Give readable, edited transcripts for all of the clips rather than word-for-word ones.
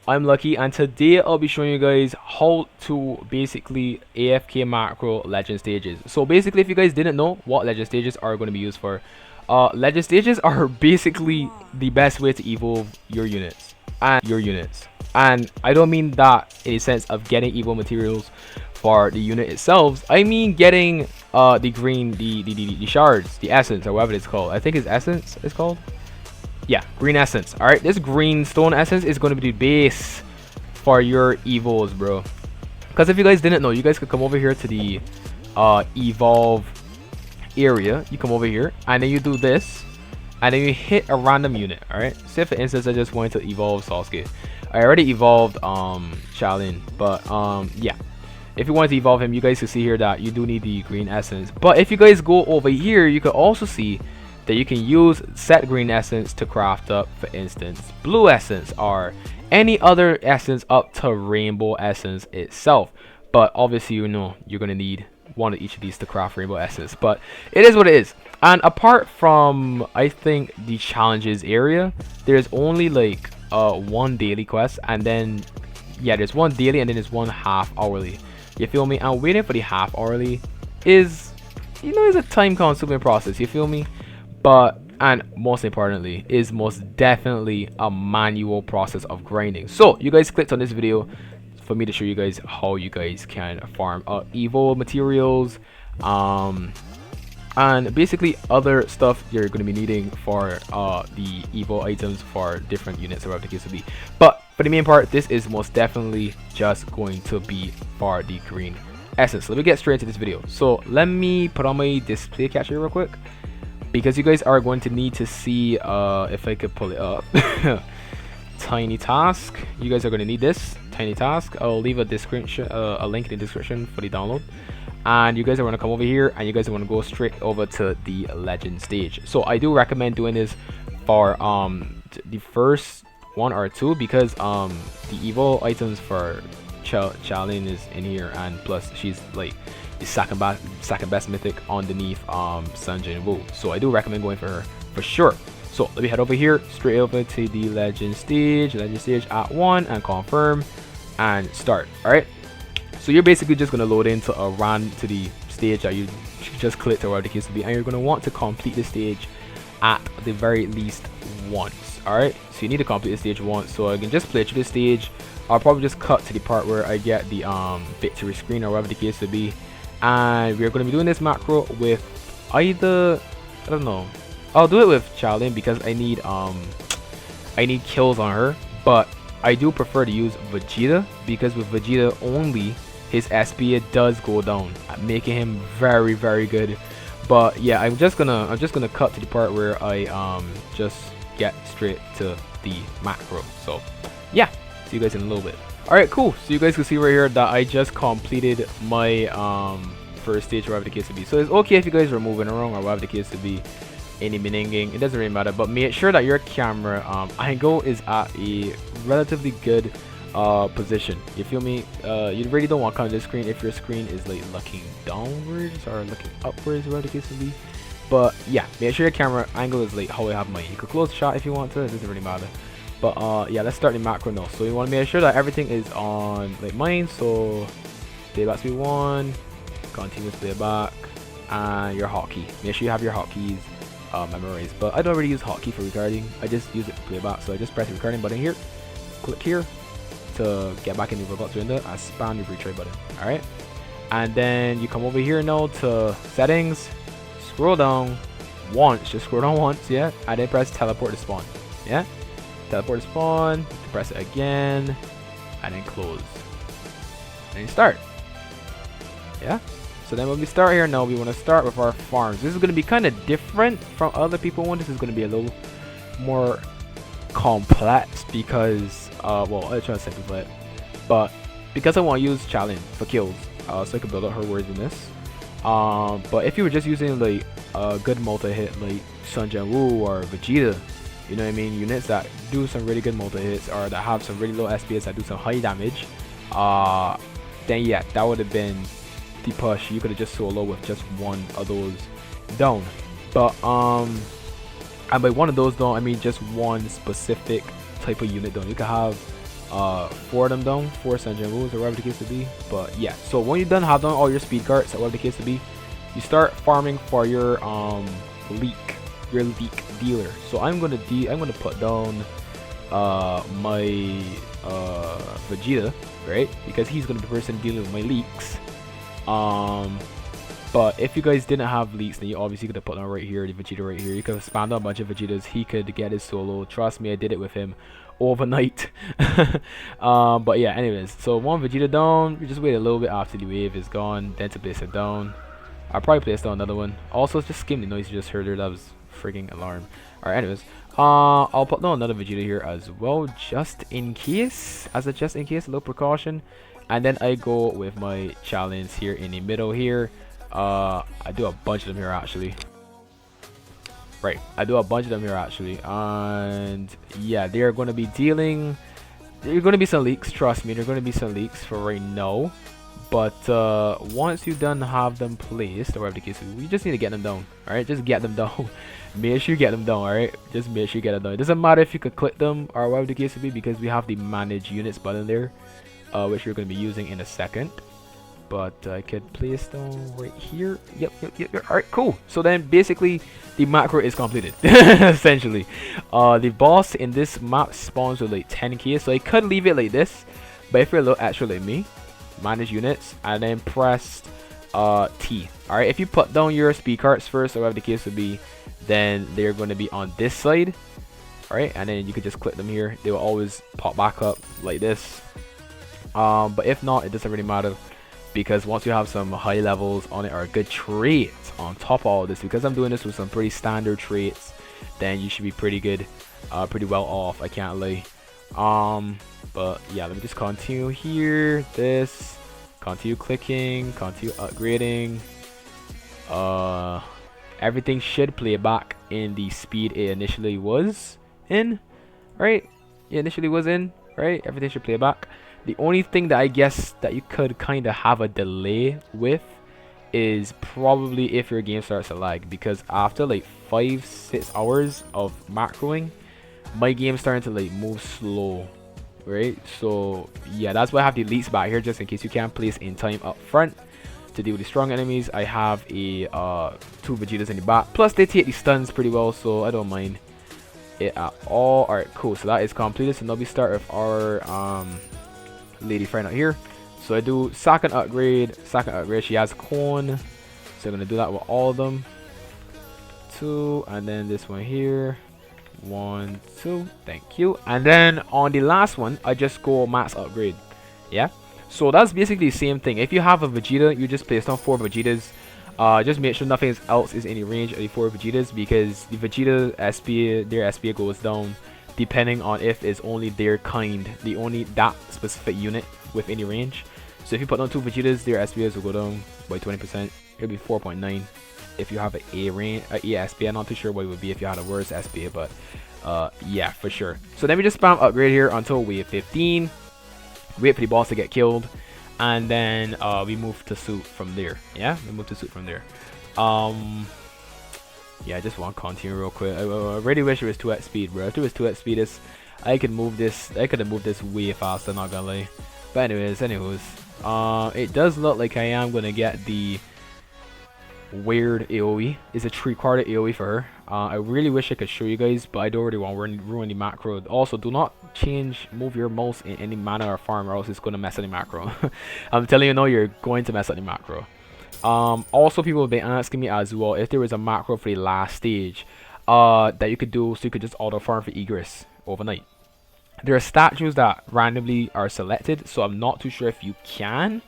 I'm Lucky, and today I'll be showing you guys how to basically AFK macro legend stages. So basically, if you guys didn't know what legend stages are going to be used for, legend stages are basically the best way to evolve your units. And I don't mean that in a sense of getting evil materials for the unit itself. I mean getting the green, the shards, the essence, or whatever it's called. I think it's essence it's called. Yeah, green essence. All right, this green stone essence is going to be the base for your evos, bro. Because if you guys didn't know, you guys could come over here to the evolve area. You come over here and then you do this and then you hit a random unit. All right, say for instance I just wanted to evolve Sasuke. I already evolved Shaolin, but yeah, if you want to evolve him, you guys can see here that you do need the green essence. But if you guys go over here, you can also see that you can use set green essence to craft up, for instance, blue essence or any other essence up to rainbow essence itself. But obviously, you know, you're gonna need one of each of these to craft rainbow essence, but it is what it is. And apart from, I think, the challenges area, there's only like one daily quest, and then yeah, there's one daily and then there's one half hourly. You feel me? And waiting for the half hourly is, you know, is a time consuming process. You feel me? But, and most importantly, is most definitely a manual process of grinding. So you guys clicked on this video for me to show you guys how you guys can farm evo materials, and basically other stuff you're going to be needing for the evo items for different units or whatever the case will be. But for the main part, this is most definitely just going to be for the green essence. Let me get straight into this video. So let me put on my display capture real quick, because you guys are going to need to see if I could pull it up. Tiny task, you guys are going to need this tiny task. I'll leave a description, a link in the description for the download, and you guys are going to come over here and you guys are going to go straight over to the legend stage. So I do recommend doing this for the first one or two, because the evil items for Shaolin is in here, and plus she's like the second best mythic underneath Sun Jin Woo. So I do recommend going for her for sure. So let me head over here, straight over to the legend stage at 1, and confirm and start. All right, so you're basically just gonna load into a run to the stage that you just clicked or whatever the case will be, and you're gonna want to complete the stage at the very least once. All right, so you need to complete the stage once. So I can just play through the stage. I'll probably just cut to the part where I get the victory screen or whatever the case will be, and we're going to be doing this macro with either, I don't know, I'll do it with Shaolin because I need kills on her, but I do prefer to use Vegeta, because with Vegeta only, his SP does go down, making him very good. But yeah, I'm just gonna cut to the part where I just get straight to the macro. So yeah, see you guys in a little bit. Alright, cool. So you guys can see right here that I just completed my first stage, whatever the case would be. So it's okay if you guys are moving around or whatever the case would be, any meninging, it doesn't really matter, but make sure that your camera angle is at a relatively good position. You feel me? You really don't want to come to the screen if your screen is like looking downwards or looking upwards, whatever the case would be. But yeah, make sure your camera angle is like how I have mine. You could close the shot if you want to, it doesn't really matter. But yeah, let's start the macro now. So you want to make sure that everything is on like mine. So playback speed 1, continuous playback, and your hotkey. Make sure you have your hotkeys memorized. But I don't really use hotkey for recording. I just use it for playback. So I just press the recording button here, click here to get back in the Roblox window, and spam the retry button. All right, and then you come over here now to settings, scroll down once, just scroll down once, yeah, and then press teleport to spawn. Yeah, teleport to spawn, press it again, and then close, and then start. Yeah, so then when we start here now, we want to start with our farms. This is going to be kind of different from other people one. This is going to be a little more complex because well, I'll try to simplify it, but because I want to use challenge for kills, so I can build up her worthiness. But if you were just using like a good multi-hit like Sun Jin Woo or Vegeta, you know what I mean, units that do some really good multi-hits or that have some really low SPS that do some high damage, then yeah, that would have been the push. You could have just solo with just one of those down. But and by one of those down, I mean just one specific type of unit down. You could have 4 of them down, 4 Sanjay moves or whatever the case to be. But yeah, so when you're done have done all your speed cards or whatever the case to be, you start farming for your leak dealer. So I'm gonna put down my Vegeta, right? Because he's gonna be the person dealing with my leaks. But if you guys didn't have leaks, then you obviously could have put on right here, the Vegeta right here. You could have spammed out a bunch of Vegetas. He could get his solo. Trust me, I did it with him overnight. But yeah, anyways, so one Vegeta down. We just wait a little bit after the wave is gone, then to place it down. I'll probably place down another one. Also, just skim the noise you just heard there. That was freaking alarm. Alright, anyways, I'll put down another Vegeta here as well, just in case, a little precaution. And then I go with my challenge here in the middle here. I do a bunch of them here actually. Right, I do a bunch of them here actually, and yeah, they are going to be dealing. There are going to be some leaks. Trust me, there are going to be some leaks for right now. But once you done have them placed, or whatever the case is, you just need to get them down. All right, just get them down. Make sure you get them down. All right, just make sure you get them down. It doesn't matter if you could click them or whatever the case would be, because we have the manage units button there, which we're going to be using in a second. But I could place them right here. Yep. All right, cool. So then basically the macro is completed. Essentially, the boss in this map spawns with like 10k, so I could leave it like this. But if you're a little extra like me, manage units and then press T. All right, if you put down your speed cards first or whatever the case would be, then they're going to be on this side. All right, and then you could just click them here. They will always pop back up like this. But if not, it doesn't really matter, because once you have some high levels on it or good traits on top of all this, because I'm doing this with some pretty standard traits, then you should be pretty good, pretty well off, I can't lie. But yeah, let me just continue here, this, continue clicking, continue upgrading. Everything should play back in the speed it initially was in, right? It initially was in, right? Everything should play back. The only thing that I guess that you could kind of have a delay with is probably if your game starts to lag, because after like 5-6 hours of macroing, my game's starting to like move slow, right? So yeah, that's why I have the elites back here, just in case you can't place in time up front to deal with the strong enemies. I have a 2 Vegetas in the back, plus they take the stuns pretty well, so I don't mind it at all. All right, cool. So that is completed. So now we start with our lady friend out here. So I do second upgrade. She has cone, so I'm gonna do that with all of them. 2, and then this one here, 1, 2, thank you. And then on the last one, I just go max upgrade. Yeah, so that's basically the same thing. If you have a Vegeta, you just place down 4 Vegetas. Just make sure nothing else is in the range of the 4 Vegetas, because the Vegeta SPA, their SPA goes down depending on if it's only their kind, that specific unit within the range. So if you put down 2 Vegetas, their SPAs will go down by 20%. It'll be 4.9 if you have an A SPA. I'm not too sure what it would be if you had a worse SPA, but yeah, for sure. So then we just spam upgrade here until wave 15. Wait for the boss to get killed, and then we move to suit from there. Yeah, we move to suit from there. Yeah, I just want to continue real quick. I really wish it was 2x speed, bro. If it was 2x speed, I could move this. I could have moved this way faster, not gonna lie. But anyways, it does look like I am gonna get the weird AOE. It's a 3-quarter AOE for her. I really wish I could show you guys, but I don't really want to ruin the macro. Also, do not move your mouse in any manner or form, or else it's gonna mess up the macro. I'm telling you now, you're going to mess up the macro. Also, people have been asking me as well if there was a macro for the last stage that you could do, so you could just auto farm for egress overnight. There are statues that randomly are selected, so I'm not too sure if you can.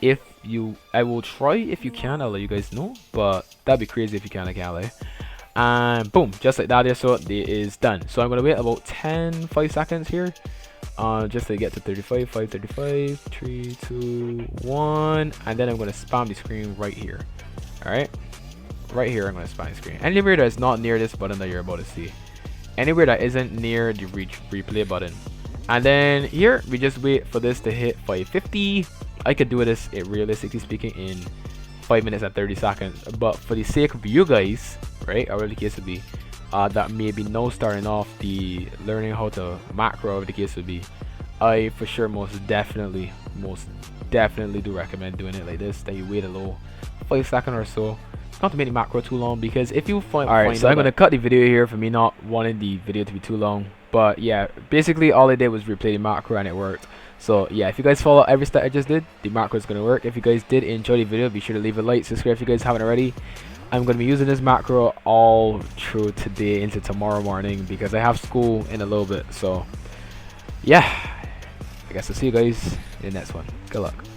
I will try if you can. I'll let you guys know, but that'd be crazy if you can. I can't lie. And boom, just like that there, so it is done. So I'm gonna wait about 5 seconds here, just to get to 35, 535, 3, 2, 1, and then I'm gonna spam the screen right here. All right, right here I'm gonna spam the screen. Anywhere that is not near this button that you're about to see, anywhere that isn't near the replay button, and then here we just wait for this to hit 550. I could do this, realistically speaking, in 5 minutes and 30 seconds, but for the sake of you guys, right, or whatever the case would be, that maybe now starting off the learning how to macro, whatever the case would be, I for sure most definitely do recommend doing it like this, that you wait a little 5 seconds or so, not to make the macro too long, because if you find alright, so I'm gonna cut the video here for me not wanting the video to be too long. But yeah, basically all I did was replay the macro and it worked. So yeah, if you guys follow every step I just did, the macro is gonna work. If you guys did enjoy the video, be sure to leave a like, subscribe if you guys haven't already. I'm gonna be using this macro all through today into tomorrow morning because I have school in a little bit. So yeah, I guess I'll see you guys in the next one. Good luck.